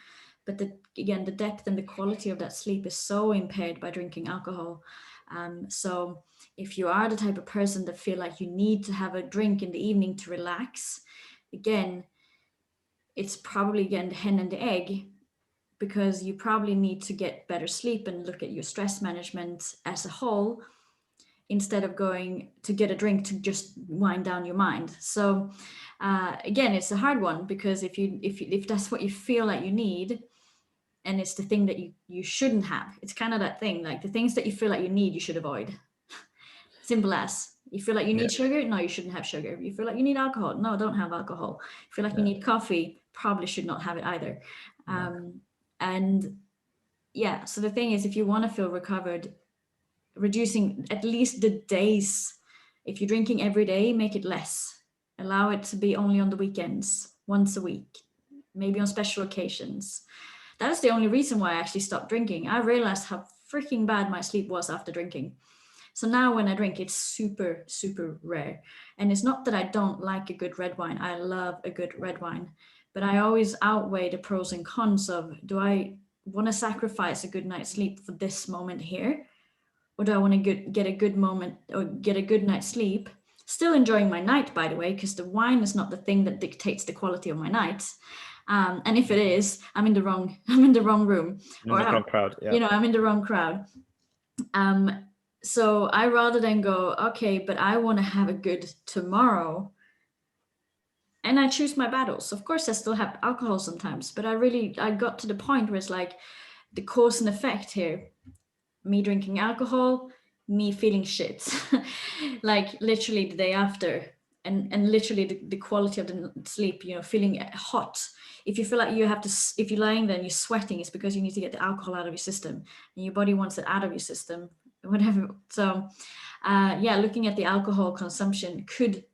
But again, the depth and the quality of that sleep is so impaired by drinking alcohol. So if you are the type of person that feel like you need to have a drink in the evening to relax, again, it's probably, again, the hen and the egg, because you probably need to get better sleep and look at your stress management as a whole, instead of going to get a drink to just wind down your mind. So again, it's a hard one, because if that's what you feel like you need, and it's the thing that you shouldn't have, it's kind of that thing, like the things that you feel like you need, you should avoid. Simple as. You feel like you need sugar? No, you shouldn't have sugar. You feel like you need alcohol? No, don't have alcohol. You feel like you need coffee? Probably should not have it either. And yeah, so the thing is, if you want to feel recovered, reducing at least the days. If you're drinking every day, make it less. Allow it to be only on the weekends, once a week. maybe on special occasions. That's the only reason why I actually stopped drinking. I realized how freaking bad my sleep was after drinking. So now when I drink, it's super, super rare. And it's not that I don't like a good red wine. I love a good red wine. But I always outweigh the pros and cons of, do I want to sacrifice a good night's sleep for this moment here? Or do I want to get a good moment or get a good night's sleep? Still enjoying my night, by the way, because the wine is not the thing that dictates the quality of my nights. And if it is, I'm in the wrong room. In the wrong crowd. Yeah. You know, I'm in the wrong crowd. So I rather than go, okay, but I want to have a good tomorrow. And I choose my battles. Of course, I still have alcohol sometimes, but I got to the point where it's like the cause and effect here. Me drinking alcohol, me feeling shit. Like literally the day after. And literally the quality of the sleep, you know, feeling hot. If you feel like you have to, if you're lying there and you're sweating, it's because you need to get the alcohol out of your system. And your body wants it out of your system. Whatever. So looking at the alcohol consumption could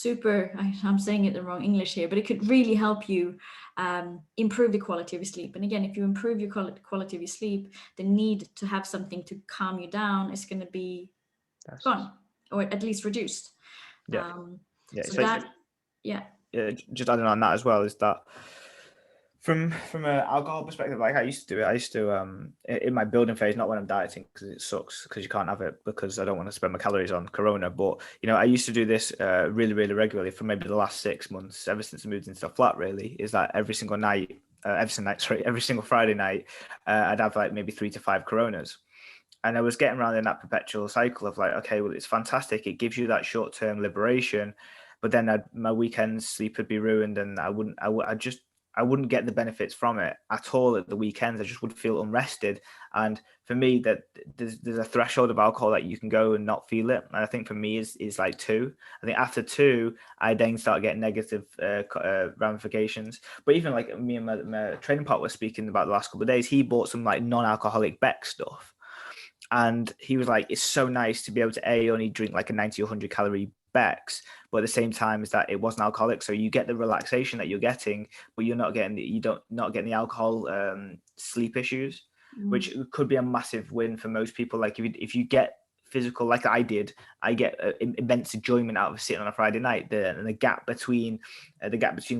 I'm saying it in the wrong English here, but it could really help you improve the quality of your sleep. And again, if you improve your quality of your sleep, the need to have something to calm you down is going to be gone, or at least reduced. Just adding on that as well is that from an alcohol perspective, like I used to do it. In my building phase, not when I'm dieting because it sucks because you can't have it because I don't want to spend my calories on Corona. But you know, I used to do this really, really regularly for maybe the last 6 months, ever since I moved into a flat. Really, is that every single Friday night, I'd have like maybe 3 to 5 Coronas. And I was getting around in that perpetual cycle of like, okay, well, it's fantastic. It gives you that short-term liberation, but then my weekend sleep would be ruined, and I wouldn't get the benefits from it at all at the weekends. I just would feel unrested. And for me, that there's a threshold of alcohol that you can go and not feel it. And I think for me is like 2. I think after 2, I then start getting negative ramifications. But even like me and my training partner were speaking about the last couple of days, he bought some like non-alcoholic Beck stuff. And he was like, it's so nice to be able to only drink like a 90 or 100 calorie Beck's, but at the same time is that it wasn't alcoholic. So you get the relaxation that you're getting, but you're not getting the alcohol sleep issues, which could be a massive win for most people. Like if you get physical, like I did, I get immense enjoyment out of sitting on a Friday night. The gap between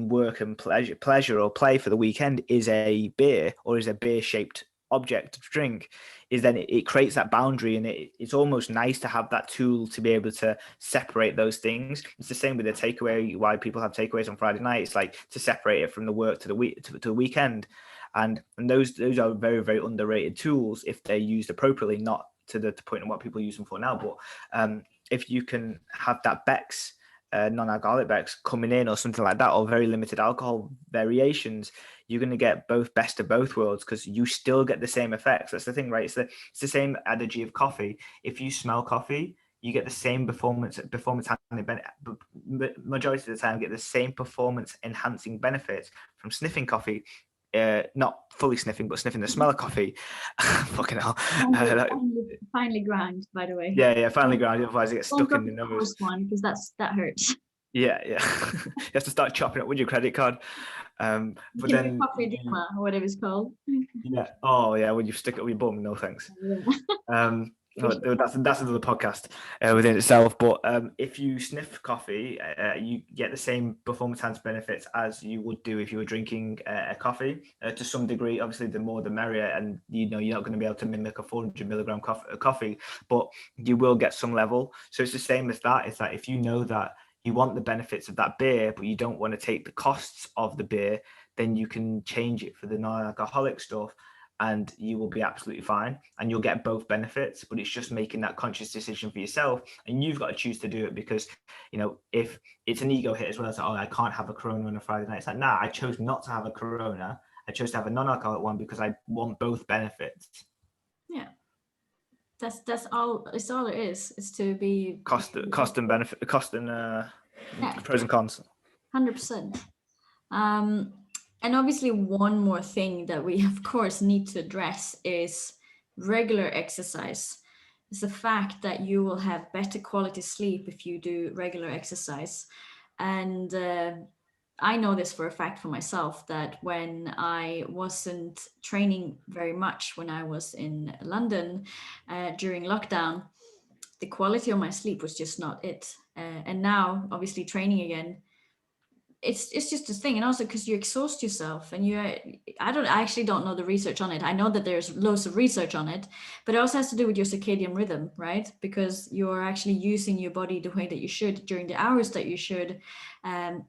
work and pleasure or play for the weekend is a beer, or is a beer shaped object to drink, is then it creates that boundary, and it's almost nice to have that tool to be able to separate those things. It's the same with the takeaway, why people have takeaways on Friday night. It's like to separate it from the work to the weekend, and those are very, very underrated tools if they're used appropriately, not to the point of what people use them for now. But if you can have that Beck's non-alcoholic Beck's coming in or something like that, or very limited alcohol variations, you're going to get best of both worlds, because you still get the same effects. That's the thing, right? It's the same adage of coffee. If you smell coffee, you get the same performance majority of the time, get the same performance enhancing benefits from sniffing coffee. Not fully sniffing, but sniffing the smell of coffee. Fucking hell. Finely ground, by the way. Yeah, finely ground. Otherwise, it gets stuck in the nose. One, because that hurts. Yeah. You have to start chopping it with your credit card. But then coffee edema, or whatever it's called. Yeah. Oh, yeah. When you stick it up your bum, no thanks. Yeah. That's another podcast within itself. But if you sniff coffee, you get the same performance enhanced benefits as you would do if you were drinking a coffee. To some degree, obviously, the more the merrier, and you're not going to be able to mimic a 400 milligram coffee, but you will get some level. So it's the same as that. It's like if you know that you want the benefits of that beer, but you don't want to take the costs of the beer, then you can change it for the non-alcoholic stuff, and you will be absolutely fine, and you'll get both benefits. But it's just making that conscious decision for yourself, and you've got to choose to do it, because if it's an ego hit as well, it's like, oh, I can't have a Corona on a Friday night. It's like, nah, I chose not to have a Corona. I chose to have a non-alcoholic one because I want both benefits. Yeah, that's all. It's all it is. It's to be cost and benefit, pros and cons. 100%. And obviously, one more thing that we, of course, need to address is regular exercise. It's the fact that you will have better quality sleep if you do regular exercise. And I know this for a fact for myself, that when I wasn't training very much when I was in London during lockdown, the quality of my sleep was just not it. And now, obviously, training again, it's just a thing. And also because you exhaust yourself, and I actually don't know the research on it. I know that there's loads of research on it, but it also has to do with your circadian rhythm, right? Because you're actually using your body the way that you should during the hours that you should. Um,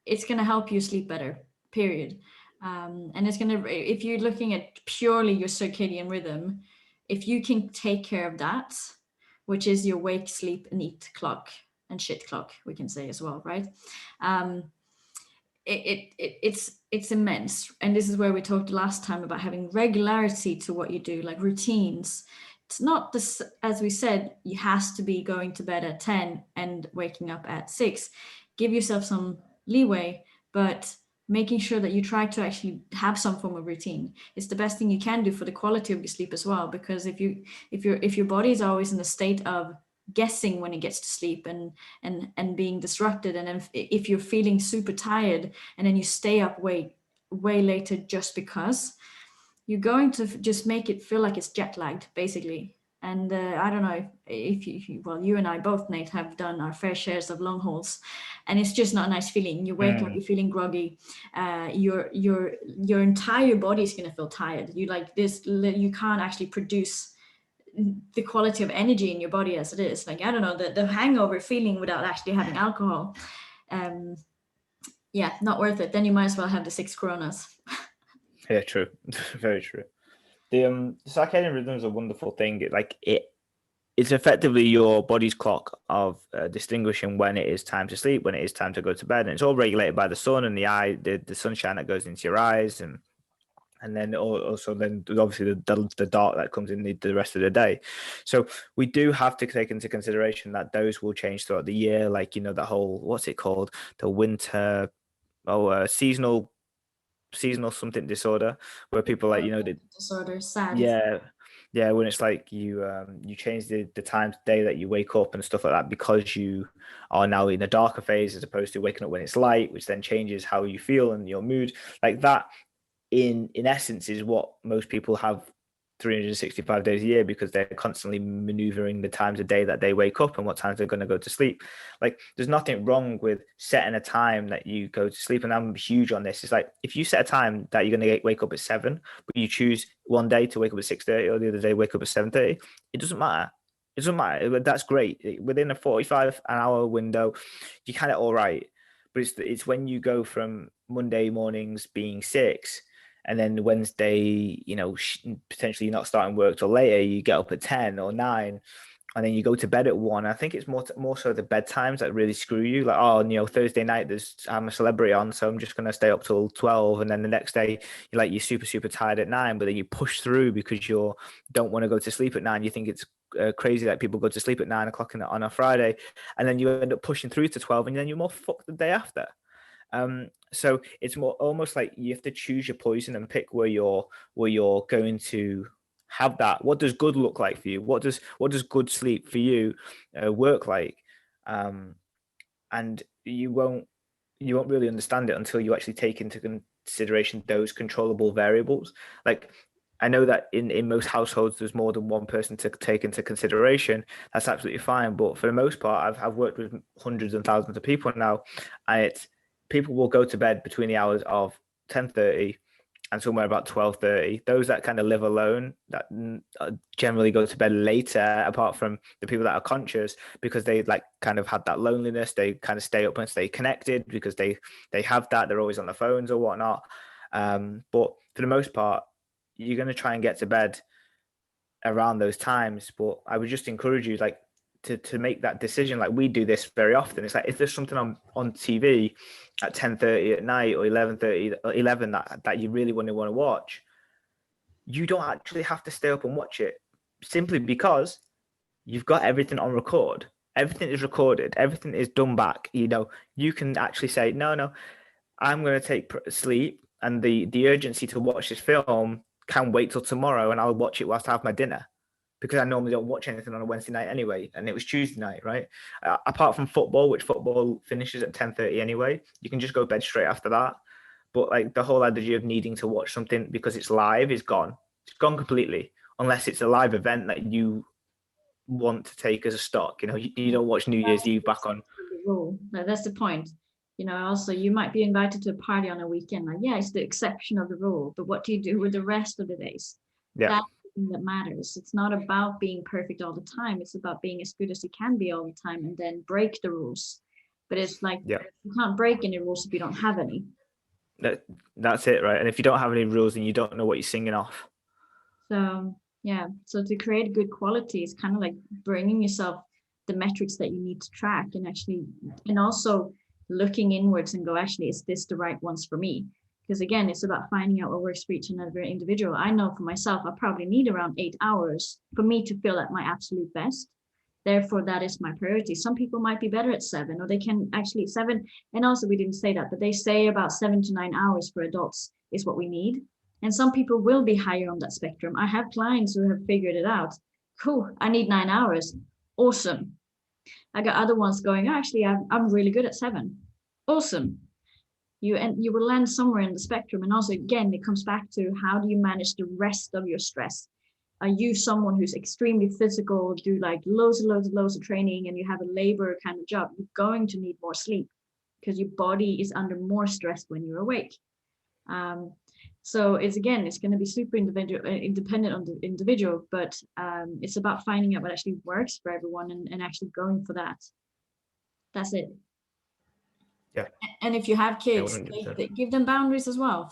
it's going to help you sleep better, period. And it's going to, if you're looking at purely your circadian rhythm, if you can take care of that, which is your wake, sleep, and eat clock and shit clock, we can say as well, right? um, it's immense. And this is where we talked last time about having regularity to what you do, like routines. It's not this, as we said, you has to be going to bed at 10 and waking up at 6. Give yourself some leeway, but making sure that you try to actually have some form of routine is the best thing you can do for the quality of your sleep as well. Because if your body is always in a state of guessing when it gets to sleep and being disrupted, and if you're feeling super tired and then you stay up way later just because, you're going to just make it feel like it's jet lagged, basically. And I don't know if you, well, you and I both, Nate, have done our fair shares of long hauls, and it's just not a nice feeling. You wake up, you're feeling groggy. Your entire body is going to feel tired. You like this, you can't actually produce the quality of energy in your body as it is. Like, I don't know, the hangover feeling without actually having alcohol. Yeah, not worth it. Then you might as well have the 6 Coronas. Yeah, true. Very true. The circadian rhythm is a wonderful thing. It's effectively your body's clock of distinguishing when it is time to sleep, when it is time to go to bed, and it's all regulated by the sun and the sunshine that goes into your eyes, and then also then obviously the dark that comes in the rest of the day. So we do have to take into consideration that those will change throughout the year, like, you know, the whole, what's it called, the winter, seasonal something disorder, where people, like, you know, Disorder, sad. yeah, yeah, when it's like you change the time of day that you wake up and stuff like that, because you are now in a darker phase as opposed to waking up when it's light, which then changes how you feel and your mood. Like that, in essence, is what most people have 365 days a year, because they're constantly maneuvering the times of day that they wake up and what times they're going to go to sleep. Like, there's nothing wrong with setting a time that you go to sleep, and I'm huge on this. It's like, if you set a time that you're going to wake up at 7, but you choose one day to wake up at 6:30 or the other day wake up at 7:30, it doesn't matter. It doesn't matter. That's great. Within a 45 an hour window, you kind of all right. But it's when you go from Monday mornings being 6, and then Wednesday, you know, potentially you're not starting work till later, you get up at 10 or 9, and then you go to bed at 1. I think it's more so the bedtimes that really screw you. Like, oh, you know, Thursday night I'm a celebrity on, so I'm just going to stay up till 12, and then the next day you're super tired at 9, but then you push through because you don't want to go to sleep at 9. You think it's crazy that people go to sleep at 9 o'clock on a Friday, and then you end up pushing through to 12, and then you're more fucked the day after. So it's more almost like you have to choose your poison and pick where you're going to have that. What does good look like for you? What does good sleep for you work like? And you won't really understand it until you actually take into consideration those controllable variables. Like, I know that in most households there's more than one person to take into consideration. That's absolutely fine. But for the most part, I've worked with hundreds and thousands of people now, and it's people will go to bed between the hours of 10:30 and somewhere about 12:30. Those that kind of live alone, that generally go to bed later, apart from the people that are conscious, because they like kind of had that loneliness. They kind of stay up and stay connected because they have that. They're always on the phones or whatnot. But for the most part, you're going to try and get to bed around those times. But I would just encourage you, like, to make that decision. Like, we do this very often. It's like, if there's something on TV at 10:30 at night or 11:30 or 11 that you really want to watch, you don't actually have to stay up and watch it, simply because you've got everything on record. Everything is recorded. Everything is done back. You know, you can actually say, no, I'm going to take sleep, and the urgency to watch this film can wait till tomorrow, and I'll watch it whilst I have my dinner. because I normally don't watch anything on a Wednesday night anyway, and it was Tuesday night, right? Apart from football, which football finishes at 10:30 anyway, you can just go to bed straight after that. But like the whole idea of needing to watch something because it's live is gone. It's gone completely, unless it's a live event that you want to take as a stock. You know, you don't watch New Year's Eve back on. The rule. That's the point. You know, also you might be invited to a party on a weekend. Like, yeah, it's the exception of the rule, but what do you do with the rest of the days? Yeah. That's the thing that matters. It's not about being perfect all the time. It's about being as good as you can be all the time and then break the rules. But it's like, Yeah. you can't break any rules if you don't have any. That's it, right? And if you don't have any rules, then you don't know what you're singing off. So yeah, so to create good quality is kind of like bringing yourself the metrics that you need to track and actually, and also looking inwards and go, actually, is this the right ones for me? Because again, it's about finding out what works for each and every individual. I know for myself, I probably need around 8 hours for me to feel at my absolute best. Therefore, that is my priority. Some people might be better at 7, or they can actually 7. And also, we didn't say that, but they say about 7 to 9 hours for adults is what we need. And some people will be higher on that spectrum. I have clients who have figured it out. Cool, I need 9 hours. Awesome. I got other ones going, oh, actually, I'm really good at 7. Awesome. You will land somewhere in the spectrum. And also, again, it comes back to how do you manage the rest of your stress? Are you someone who's extremely physical, do like loads of training, and you have a labor kind of job? You're going to need more sleep because your body is under more stress when you're awake. So it's going to be super independent on the individual, but it's about finding out what actually works for everyone and actually going for that. That's it. Yeah. And if you have kids, Yeah, give them boundaries as well,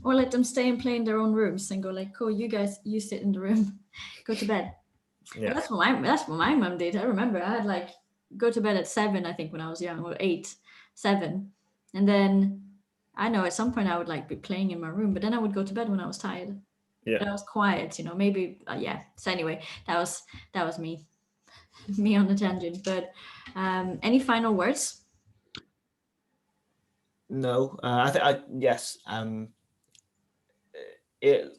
or let them stay and play in their own rooms and go like, cool, you guys, you sit in the room, go to bed. Yeah. That's what my mom did. I remember I had like go to bed at 7, I think, when I was young, or 8, 7, and then I know at some point I would like be playing in my room, but then I would go to bed when I was tired. Yeah. But I was quiet, you know, maybe, yeah. So anyway, that was me, me on the tangent. But any final words? No, yes. It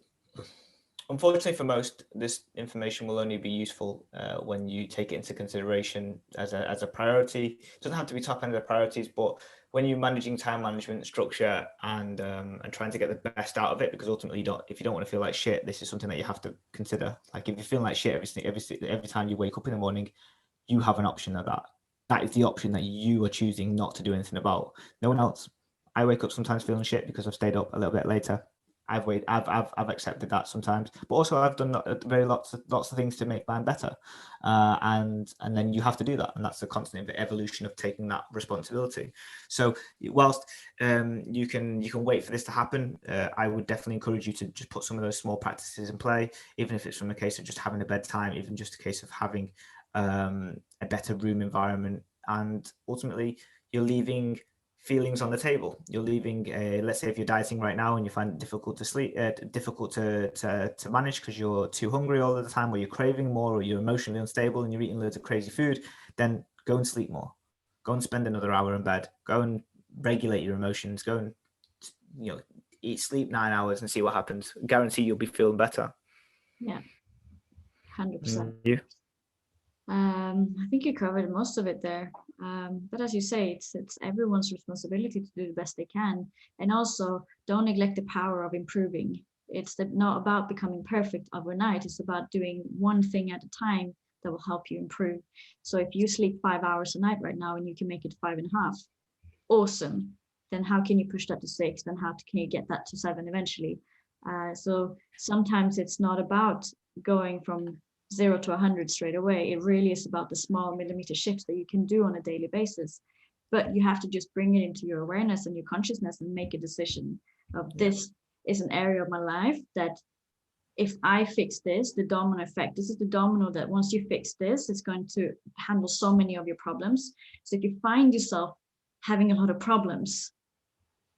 unfortunately for most, this information will only be useful when you take it into consideration as a priority. It doesn't have to be top end of the priorities, but when you're managing time management, structure, and trying to get the best out of it, because ultimately if you don't want to feel like shit, this is something that you have to consider. Like if you feel like shit every time you wake up in the morning, you have an option of that. That is the option that you are choosing not to do anything about. No one else. I wake up sometimes feeling shit because I've stayed up a little bit later. I've accepted that sometimes, but also I've done lots of things to make mine better, and then you have to do that, and that's the constant evolution of taking that responsibility. So whilst you can wait for this to happen, I would definitely encourage you to just put some of those small practices in play, even if it's from a case of just having a bedtime, even just a case of having a better room environment, and ultimately you're leaving feelings on the table. You're leaving, let's say if you're dieting right now and you find it difficult to sleep, difficult to manage because you're too hungry all of the time, or you're craving more, or you're emotionally unstable and you're eating loads of crazy food, then go and sleep more. Go and spend another hour in bed. Go and regulate your emotions. Go and sleep 9 hours and see what happens. Guarantee you'll be feeling better. Yeah, 100%. You? I think you covered most of it there. But as you say, it's everyone's responsibility to do the best they can, and also don't neglect the power of improving. It's not about becoming perfect overnight. It's about doing one thing at a time that will help you improve. So if you sleep 5 hours a night right now and you can make it 5.5, awesome. Then how can you push that to 6? Then how can you get that to 7 eventually? So sometimes it's not about going from 0 to 100 straight away. It really is about the small millimeter shifts that you can do on a daily basis. But you have to just bring it into your awareness and your consciousness and make a decision of this is an area of my life that if I fix this, the domino effect, this is the domino that once you fix this, it's going to handle so many of your problems. So if you find yourself having a lot of problems,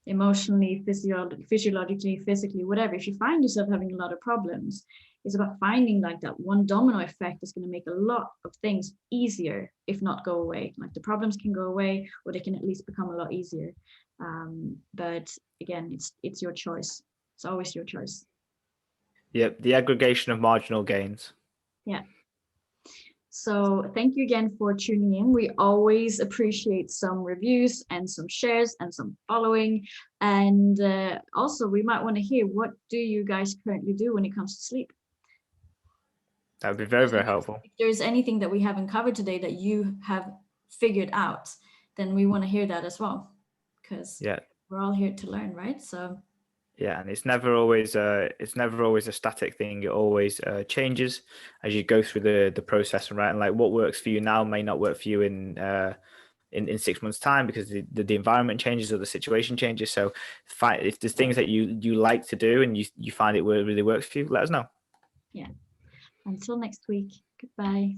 emotionally, physiologically, physically, whatever, if you find yourself having a lot of problems, it's about finding like that one domino effect is going to make a lot of things easier, if not go away. Like the problems can go away, or they can at least become a lot easier. But again, it's your choice. It's always your choice. Yep, the aggregation of marginal gains. Yeah. So thank you again for tuning in. We always appreciate some reviews and some shares and some following. And also, we might want to hear, what do you guys currently do when it comes to sleep? That would be very, very helpful. If there's anything that we haven't covered today that you have figured out, then we want to hear that as well, because Yeah. we're all here to learn, right? So Yeah, and it's never always a static thing. It always changes as you go through the process, right? And like what works for you now may not work for you in 6 months' time, because the environment changes or the situation changes. So if there's things that you like to do and you find it really works for you, let us know. yeah. Until next week. Goodbye.